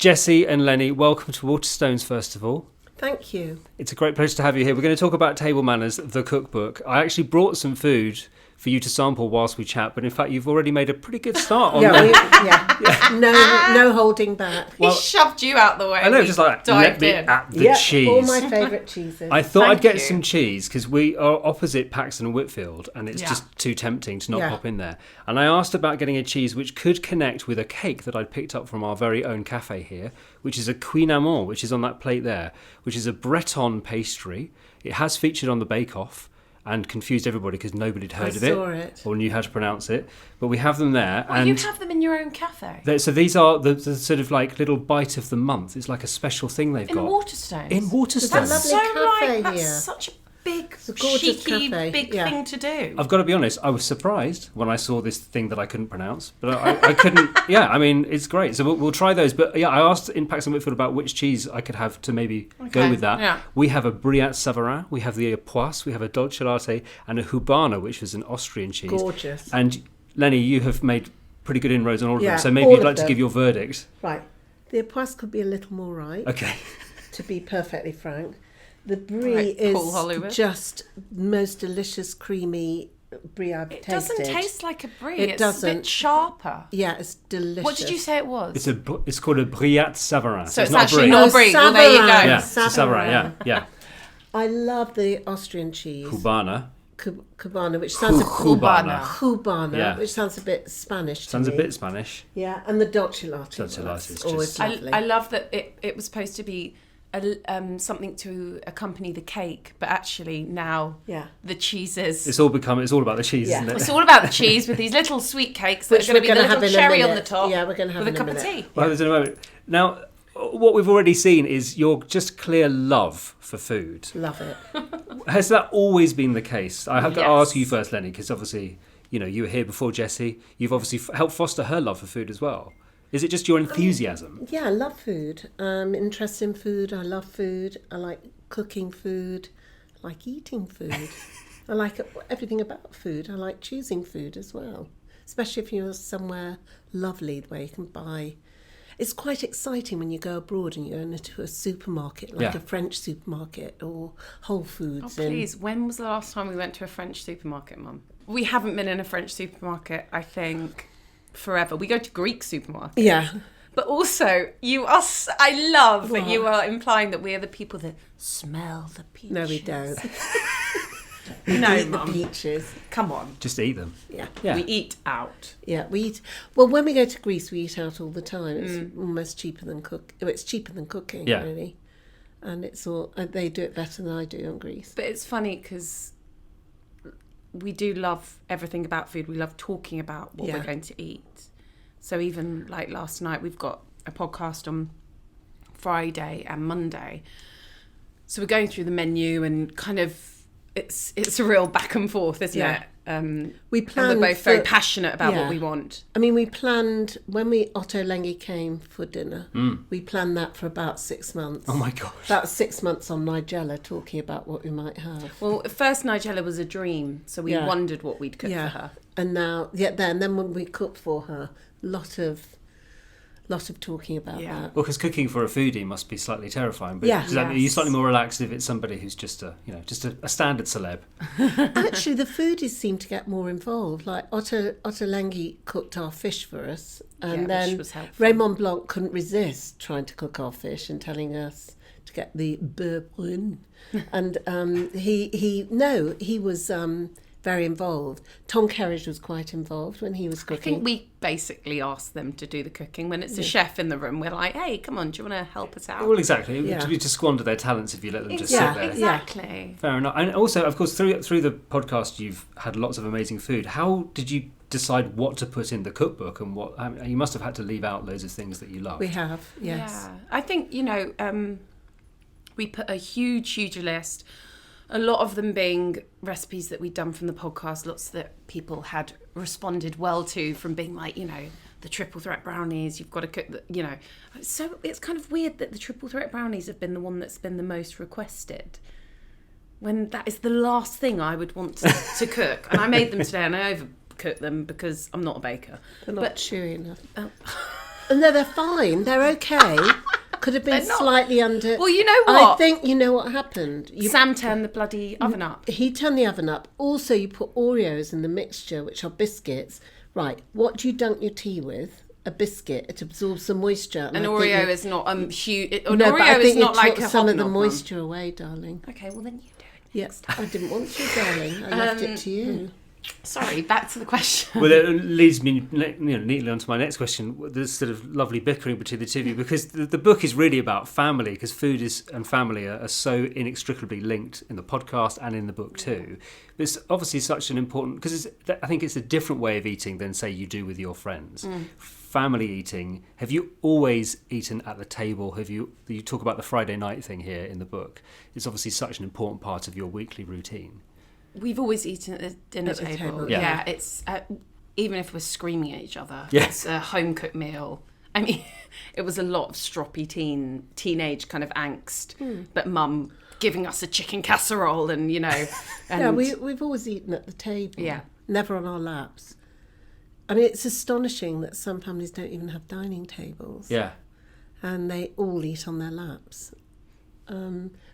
Jessie and Lennie, welcome to Waterstones, first of all. Thank you. It's a great pleasure to have you here. We're going to talk about Table Manners, the cookbook. I actually brought some food for you to sample whilst we chat, but in fact you've already made a pretty good start on that. No holding back. He shoved you out the way. I know, just like, let me at the cheese. All my favourite cheeses. I thought I'd get some cheese, because we are opposite Paxton and Whitfield, and it's just too tempting to not pop in there. And I asked about getting a cheese which could connect with a cake that I'd picked up from our very own cafe here, which is a Queen Amand, which is on that plate there, which is a Breton pastry. It has featured on the Bake Off, and confused everybody because nobody had heard of it or knew how to pronounce it. But we have them there. Well, and you have them in your own cafe. So these are the sort of like little bite of the month. It's like a special thing they've got. In Waterstones? In Waterstones. That's That's such a big, cheeky, big thing to do. I've got to be honest, I was surprised when I saw this thing that I couldn't pronounce. But I couldn't, I mean, it's great. So we'll try those. But I asked in Paxton and Whitfield about which cheese I could have to maybe go with that. Yeah. We have a Brillat Savarin, we have the Poisse, we have a Dolce Latte, and a Hubana, which is an Austrian cheese. Gorgeous. And Lennie, you have made pretty good inroads on all of them. So maybe you'd like to give your verdict. Right. The Poisse could be a little more right. Okay. To be perfectly frank. The brie is just most delicious, creamy brie I've tasted. It doesn't taste like a brie. It doesn't. It's a bit sharper. Yeah, it's delicious. What did you say it was? It's called a Brillat Savarin. So it's not actually not a brie. Well, there you go. Yeah, it's a Savarin, yeah. I love the Austrian cheese. Cubana. Cubana, which sounds Cubana, which sounds a bit Spanish. Sounds a bit Spanish. Yeah, and the Dolce Latte. Dolce Latte is always lovely. I love that it was supposed to be something to accompany the cake, but actually now the cheeses. It's all about the cheese, isn't it? It's all about the cheese with these little sweet cakes that are going to be the little cherry on the top. Yeah, we're going to have with a cup of tea. Well, there's in a moment. Now, what we've already seen is your just clear love for food. Love it. Has that always been the case? I have to ask you first, Lennie, because obviously, you were here before Jessie. You've obviously helped foster her love for food as well. Is it just your enthusiasm? Yeah, I love food. I'm interested in food. I love food. I like cooking food. I like eating food. I like everything about food. I like choosing food as well, especially if you're somewhere lovely where you can buy. It's quite exciting when you go abroad and you're into a supermarket, like a French supermarket or Whole Foods. Oh, please. When was the last time we went to a French supermarket, Mum? We haven't been in a French supermarket, I think, forever. We go to Greek supermarkets. Yeah. But also, I love that you are implying that we are the people that smell the peaches. No, we don't. No, Mum. The peaches. Come on. Just eat them. Yeah. We eat out. Yeah, we eat. Well, when we go to Greece, we eat out all the time. It's almost cheaper than it's cheaper than cooking, really. And it's all they do it better than I do in Greece. But it's funny because we do love everything about food. We love talking about what we're going to eat. So even like last night, we've got a podcast on Friday and Monday. So we're going through the menu and kind of it's a real back and forth, isn't it? We planned. And we're both very passionate about what we want. I mean, we planned when Otto Lennie came for dinner. We planned that for about 6 months. Oh my gosh! About 6 months on Nigella, talking about what we might have. Well, at first Nigella was a dream, so we wondered what we'd cook for her. And now, then when we cooked for her, lot of talking about that. Well, because cooking for a foodie must be slightly terrifying. But are you slightly more relaxed if it's somebody who's just a standard celeb? Actually, the foodies seem to get more involved. Like Otto Lennie cooked our fish for us, and then Raymond Blanc couldn't resist trying to cook our fish and telling us to get the beurre brun. And he was very involved. Tom Kerridge was quite involved when he was cooking. I think we basically asked them to do the cooking. When it's a chef in the room, we're like, hey, come on, do you want to help us out? Well, exactly. To squander their talents if you let them just sit there. Exactly. Fair enough. And also, of course, through the podcast, you've had lots of amazing food. How did you decide what to put in the cookbook and what? I mean, you must have had to leave out loads of things that you love. We have, yes. Yeah. I think, we put a huge list. A lot of them being recipes that we'd done from the podcast, lots that people had responded well to, from being like, the triple threat brownies, you've got to cook, So it's kind of weird that the triple threat brownies have been the one that's been the most requested, when that is the last thing I would want to cook. And I made them today and I overcooked them because I'm not a baker. They're not chewy enough. No, they're fine. They're okay. Could have been slightly under. Well, you know what? I think you know what happened. Sam turned the bloody oven up. He turned the oven up. Also, you put Oreos in the mixture, which are biscuits. Right. What do you dunk your tea with? A biscuit. It absorbs some moisture. An Oreo is not huge. An No, Oreo but I think is not you like took a some of the hobnob moisture away, darling. Okay, well then you do it. Yes, I didn't want to, darling. I left it to you. Sorry, back to the question. Well, it leads me neatly onto my next question. This sort of lovely bickering between the two of you, because the book is really about family, because food and family are so inextricably linked in the podcast and in the book too. But it's obviously such an important, because I think it's a different way of eating than, say, you do with your friends. Family eating. Have you always eaten at the table? You talk about the Friday night thing here in the book. It's obviously such an important part of your weekly routine. We've always eaten at the dinner table. Yeah, it's even if we're screaming at each other. Yeah. It's a home cooked meal. I mean, it was a lot of stroppy teenage kind of angst, but Mum giving us a chicken casserole and Yeah, we've always eaten at the table. Yeah, never on our laps. I mean, it's astonishing that some families don't even have dining tables. Yeah, and they all eat on their laps.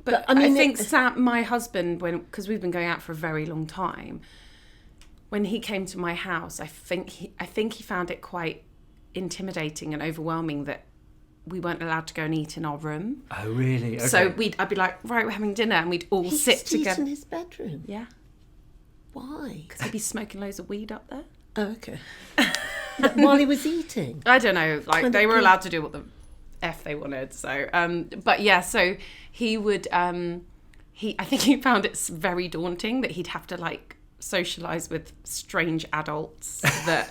But I mean, I think Sam, my husband, because we've been going out for a very long time, when he came to my house, I think he found it quite intimidating and overwhelming that we weren't allowed to go and eat in our room. Oh, really? Okay. So I'd be like, right, we're having dinner, and we'd all sit together. Eat in his bedroom. Yeah. Why? Because he'd be smoking loads of weed up there. Oh, okay. While he was eating. I don't know. Like they were allowed to do what the F they wanted. So, but yeah. So he would. I think he found it very daunting that he'd have to like socialise with strange adults that.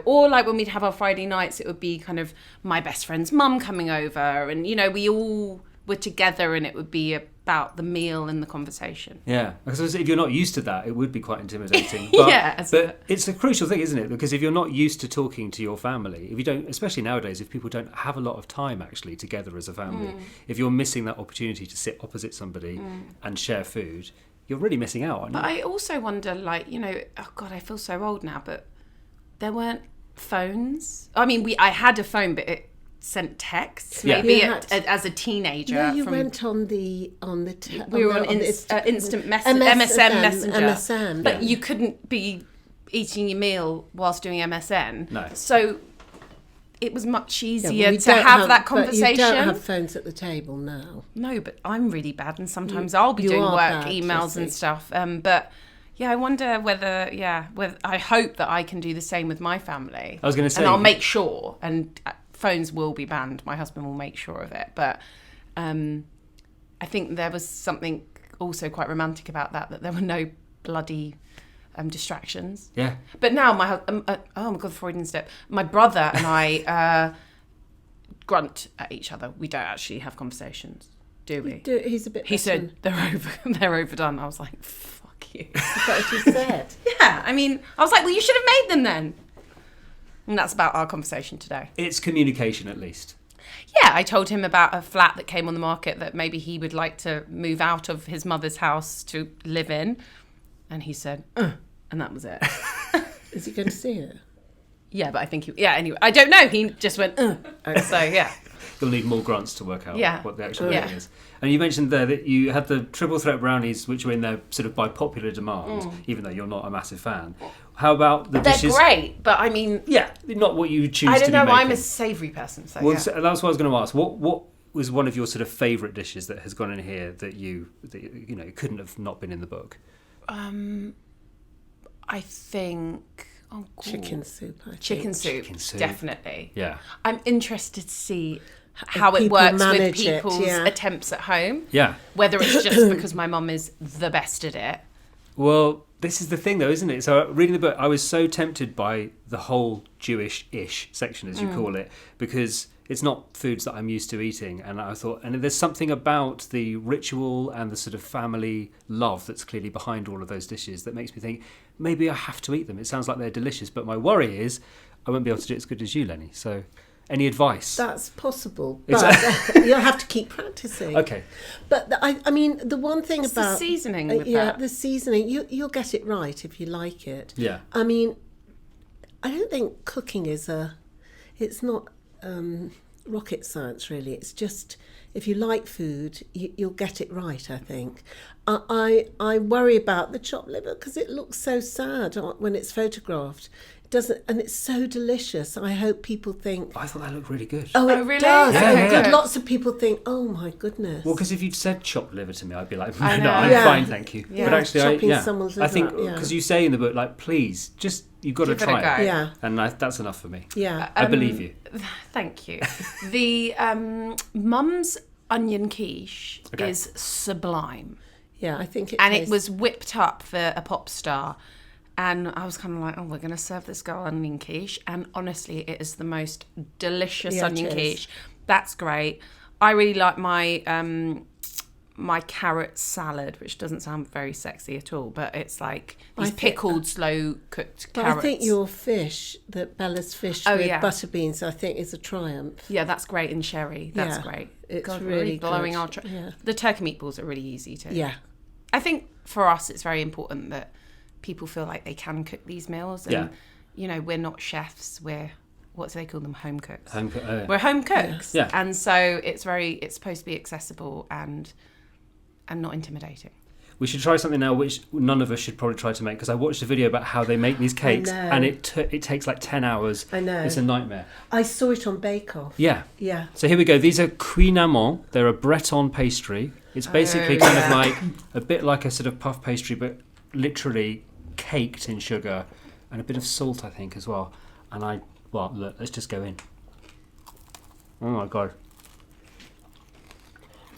Or like when we'd have our Friday nights, it would be kind of my best friend's mum coming over, and we all were together, and it would be about the meal and the conversation. Yeah, because if you're not used to that, it would be quite intimidating. But, but it's a crucial thing, isn't it? Because if you're not used to talking to your family, if you don't, especially nowadays, if people don't have a lot of time actually together as a family, if you're missing that opportunity to sit opposite somebody and share food, you're really missing out, aren't you? But I also wonder, like, oh God, I feel so old now, but there weren't phones. I mean, I had a phone, but it sent texts. Maybe as a teenager. No, you went on the. We were on instant MSN Messenger. MSN. But you couldn't be eating your meal whilst doing MSN. No. So it was much easier to have that conversation. But you don't have phones at the table now. No, but I'm really bad, and sometimes I'll be doing work emails and stuff. But. Yeah, I wonder whether I hope that I can do the same with my family. I was going to say... And I'll make sure, and phones will be banned. My husband will make sure of it. But I think there was something also quite romantic about that there were no bloody distractions. Yeah. But now oh my God, Freudian slip. My brother and I grunt at each other. We don't actually have conversations, do we? He's a bit... He said, they're overdone. I was like... You. Is that what you said? Yeah, I mean, I was like, well, you should have made them then. And that's about our conversation today. It's communication, at least. Yeah, I told him about a flat that came on the market that maybe he would like to move out of his mother's house to live in. And he said, and that was it. Is he going to see it? Yeah, but I think anyway, I don't know. He just went, So, yeah. You'll need more grunts to work out what the actual thing is. And you mentioned there that you had the triple threat brownies, which were in there sort of by popular demand, even though you're not a massive fan. How about the dishes? They're great, but I mean... Yeah, not what you choose to be making. I don't know, I'm a savoury person, so that's what I was going to ask. What was one of your sort of favourite dishes that has gone in here that you couldn't have not been in the book? I think... Oh, cool. Chicken soup, I think. Chicken soup, definitely. Yeah. I'm interested to see how it works with people's attempts at home. Yeah. Whether it's just because my mum is the best at it. Well, this is the thing though, isn't it? So reading the book, I was so tempted by the whole Jewish-ish section, as you call it, because it's not foods that I'm used to eating. And I thought, and there's something about the ritual and the sort of family love that's clearly behind all of those dishes that makes me think, maybe I have to eat them. It sounds like they're delicious, but my worry is I won't be able to do it as good as you, Lennie. So any advice? That's possible, but you'll have to keep practicing. Okay. But I mean, the one thing it's about... the seasoning with that. The seasoning, you'll get it right if you like it. Yeah. I mean, I don't think cooking is it's not rocket science, really. It's just, if you like food, you'll get it right, I think. I worry about the chopped liver because it looks so sad when it's photographed. It doesn't, and it's so delicious. I hope people think... I thought that looked really good. Oh, it really? does. Yeah. Lots of people think, oh my goodness. Well, because if you'd said chopped liver to me, I'd be like, no, I I'm know. fine, thank you. Yeah. But actually, Chopping someone's liver I think, up, yeah. because you say in the book, like, please, just, you've got to Give it a try go. it. Yeah. And that's enough for me. Yeah. I believe you. Thank you. The mum's onion quiche Okay. is sublime. Yeah, I think it And tastes... it was whipped up for a pop star. And I was kind of like, oh, we're going to serve this girl onion quiche. And honestly, it is the most delicious onion quiche. That's great. I really like my my carrot salad, which doesn't sound very sexy at all, but it's like these pickled, slow-cooked carrots. I think your fish, Bella's fish with butter beans, I think is a triumph. Yeah, that's great in sherry. That's great. It's God, really blowing good. our The turkey meatballs are really easy too. Yeah. I think for us, it's very important that people feel like they can cook these meals. And, you know, we're not chefs. We're, what do they call them? Home cooks. We're home cooks. Yeah. And so it's supposed to be accessible and not intimidating. We should try something now which none of us should probably try to make, because I watched a video about how they make these cakes and it takes like 10 hours. I know. It's a nightmare. I saw it on Bake Off. Yeah. Yeah. So here we go. These are cuinement. They're a Breton pastry. It's basically kind of like a bit like a sort of puff pastry, but literally caked in sugar and a bit of salt, I think, as well. And look, let's just go in. Oh my God.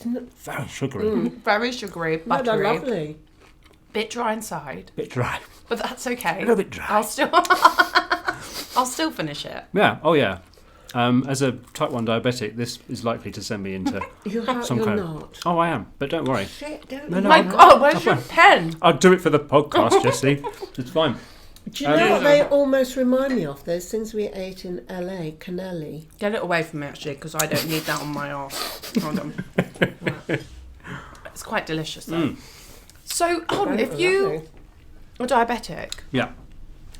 Very sugary. Very sugary, No, buttery. they're lovely. Bit dry inside. Bit dry. But that's okay. A little bit dry. I'll still finish it. Yeah. Oh yeah. As a type 1 diabetic, this is likely to send me into You're some kind not. of... Oh, I am. But don't worry. Shit, don't No, you? no, My I'm- God, where's your pen? I'll do it for the podcast, Jessie. It's fine. Do you know what they almost remind me of? Those things we ate in LA, Culinary. Get it away from me, actually, because I don't need that on my arse. Hold on. Right. It's quite delicious, though. So, hold on, if you are diabetic,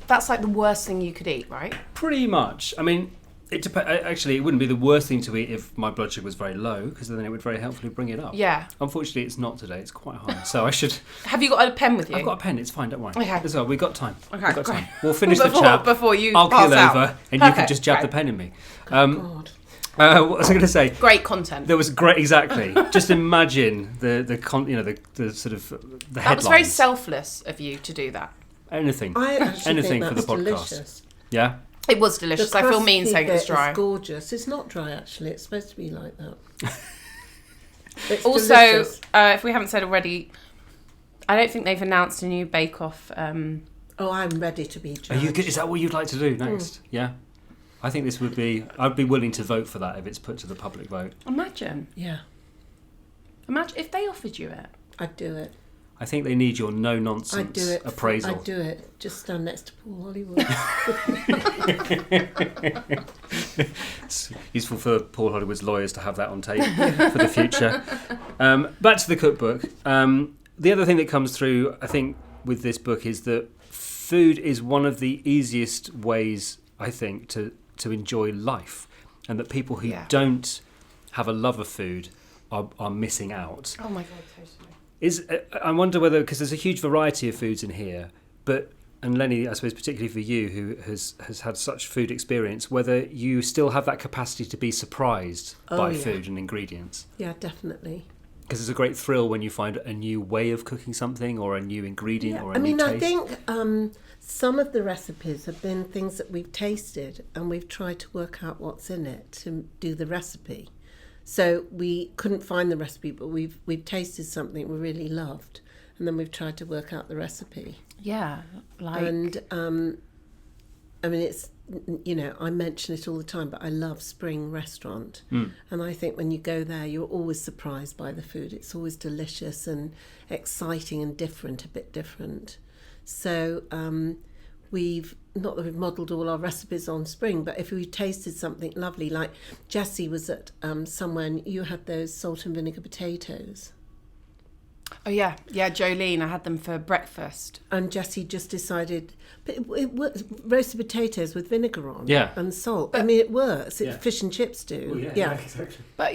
that's like the worst thing you could eat, right? Pretty much. I mean, it actually, it wouldn't be the worst thing to eat if my blood sugar was very low, because then it would very helpfully bring it up. Yeah. Unfortunately, it's not today. It's quite high. So I should... Have you got a pen with you? I've got a pen. It's fine. Don't worry. Okay. As well, we've got time. Okay, We've got great. time. We'll finish the chat. Before you I'll pass keel out. over and you can Perfect. just jab the Great. pen in me. God. What was I going to say? Great content. There was great, exactly. Just imagine the sort of the headlines. That was very selfless of you to do that. Anything. I actually Anything think for the that's podcast. delicious. Yeah. It was delicious. I feel mean saying it's dry. It's gorgeous. It's not dry, actually. It's supposed to be like that. It's Also, delicious. if we haven't said already, I don't think they've announced a new Bake Off. Oh, I'm ready to be judged. Are you good? Is that what you'd like to do next? Yeah. I think this would be... I'd be willing to vote for that if it's put to the public vote. Imagine if they offered you it. I'd do it. I think they need your I'd do no-nonsense it. appraisal. I'd do it. Just stand next to Paul Hollywood. It's useful for Paul Hollywood's lawyers to have that on tape for the future. Back to the cookbook. The other thing that comes through, I think, with this book is that food is one of the easiest ways, I think, to enjoy life, and that people who don't have a love of food are missing out. Oh my God, totally. I wonder whether, because there's a huge variety of foods in here, and Lennie, I suppose particularly for you, who has had such food experience, whether you still have that capacity to be surprised by food and ingredients. Yeah, definitely. Because it's a great thrill when you find a new way of cooking something or a new ingredient or a new taste. I think some of the recipes have been things that we've tasted and we've tried to work out what's in it to do the recipe. So we couldn't find the recipe, but we've tasted something we really loved, and then we've tried to work out the recipe. Yeah, like... And, I mean, it's, you know, I mention it all the time, but I love Spring Restaurant. And I think when you go there, you're always surprised by the food. It's always delicious and exciting and different, a bit different. So not that we've modelled all our recipes on Spring, but if we tasted something lovely, like Jessie was at somewhere and you had those salt and vinegar potatoes. Oh yeah, Jolene. I had them for breakfast. And Jessie just decided, but it works, roasted potatoes with vinegar on and salt. But, I mean, it works. Fish and chips do. Well, yeah, exactly. But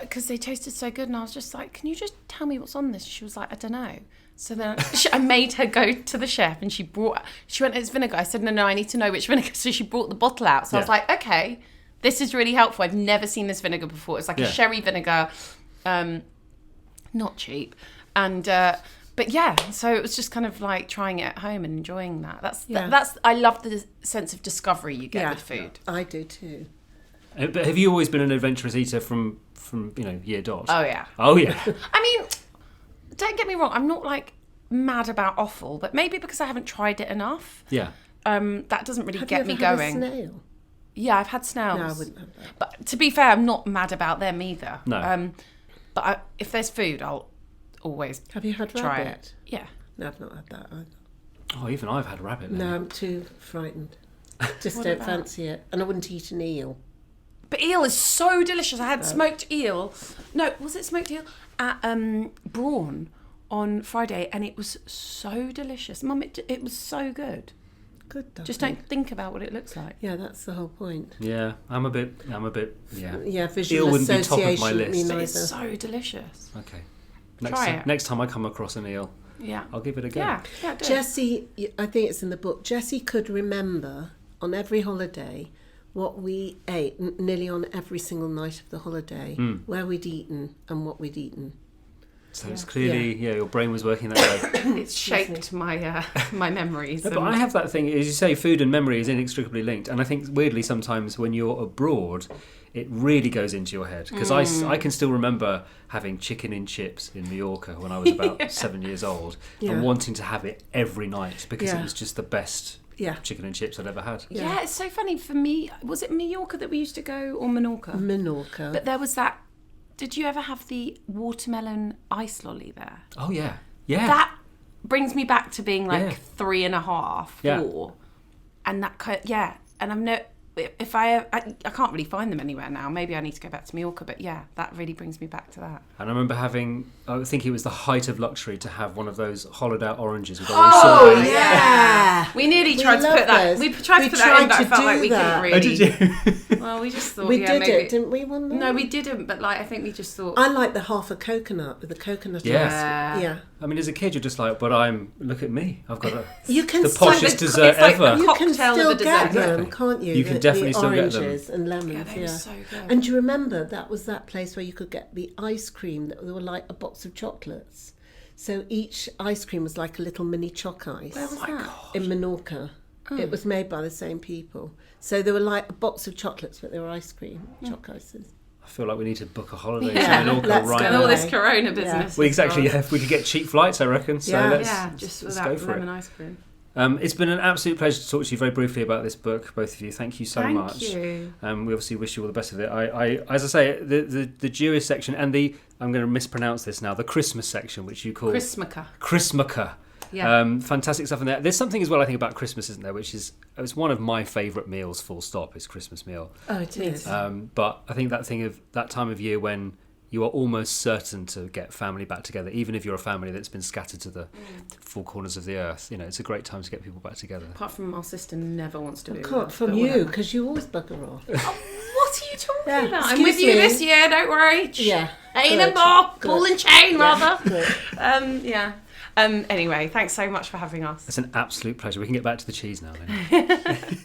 because they tasted so good, and I was just like, can you just tell me what's on this? She was like, I don't know. So then I made her go to the chef, and she went, it's vinegar. I said, no, I need to know which vinegar. So she brought the bottle out. So I was like, okay, this is really helpful. I've never seen this vinegar before. It's like a sherry vinegar, not cheap. And but so it was just kind of like trying it at home and enjoying that. That's I love the sense of discovery you get with food. I do too. But have you always been an adventurous eater from year dot? Oh yeah. I mean, don't get me wrong. I'm not like mad about offal, but maybe because I haven't tried it enough. Yeah. That doesn't really get me going. Have you ever had a snail? Yeah, I've had snails. No, I wouldn't have that. But to be fair, I'm not mad about them either. No. But if there's food, I'll always have you had try rabbit? It. Yeah. No, I've not had that either. Oh, even I've had rabbit. No, I'm too frightened. Just don't fancy it. And I wouldn't eat an eel. But eel is so delicious. I had smoked eel. No, was it smoked eel? At Brawn on Friday, and it was so delicious. Mum, it was so good. Good though. Just don't think about what it looks like. Yeah, that's the whole point. Yeah, I'm a bit. Yeah, visual eel wouldn't be top of association. my list. But it's so delicious. Okay. Next time I come across an eel, I'll give it a go. Yeah, Jessie, I think it's in the book, Jessie could remember on every holiday what we ate, nearly on every single night of the holiday, where we'd eaten and what we'd eaten. So it's clearly, your brain was working that way. It's shaped my my memories. No, but I have that thing, as you say, food and memory is inextricably linked. And I think, weirdly, sometimes when you're abroad, it really goes into your head. Because I can still remember having chicken in chips in Mallorca when I was about 7 years old and wanting to have it every night because it was just the best chicken and chips I'd ever had. Yeah, it's so funny. For me, was it Mallorca that we used to go, or Menorca? Menorca. But there was that... Did you ever have the watermelon ice lolly there? Oh, yeah. Yeah. That brings me back to being like 3.5, 4. Yeah. And that, and I'm no... If I can't really find them anywhere now. Maybe I need to go back to Mallorca, but that really brings me back to that. And I remember I think it was the height of luxury to have one of those hollowed out oranges with orange sorbet. Yeah. We nearly tried to put that. We tried to put that in, but I felt like we couldn't really. Oh, did you? Well, we just thought we did maybe. it, didn't we? One night? No, we didn't. But I think we just thought. I like the half a coconut with the coconut. Yeah. I mean, as a kid, you're just like, but look at me. I've got you can the poshest dessert like ever. You can still get them, Exactly. can't you? You can definitely still get them. And lemons, Yeah, they were so good. And do you remember that was that place where you could get the ice cream that were like a box of chocolates? So each ice cream was like a little mini choc ice. Where was that? God. In Menorca. It was made by the same people. So they were like a box of chocolates, but they were ice cream, choc ices. I feel like we need to book a holiday to Yeah, Menorca let's right go. now. All this Corona business. Well, exactly. Yeah, if we could get cheap flights, I reckon. So let's just let's without go for lemon it. ice cream. It's been an absolute pleasure to talk to you very briefly about this book, both of you. Thank you so much. Thank you. We obviously wish you all the best of it. I as I say, the Jewish section and I'm going to mispronounce this now, the Christmas section, which you call Christmaka. Yeah. Fantastic stuff in there. There's something as well I think about Christmas, isn't there? Which is it's one of my favourite meals. Full stop. Is Christmas meal. Oh, it is. But I think that thing of that time of year when you are almost certain to get family back together, even if you're a family that's been scattered to the four corners of the earth. It's a great time to get people back together. Apart from our sister never wants to be with us, from but you, whatever. because you always bugger off. What are you talking about? I'm excuse with you me. this year, don't worry. Yeah. Ain't a Good. bar, Good. ball and chain, rather. Good. Anyway, thanks so much for having us. It's an absolute pleasure. We can get back to the cheese now then.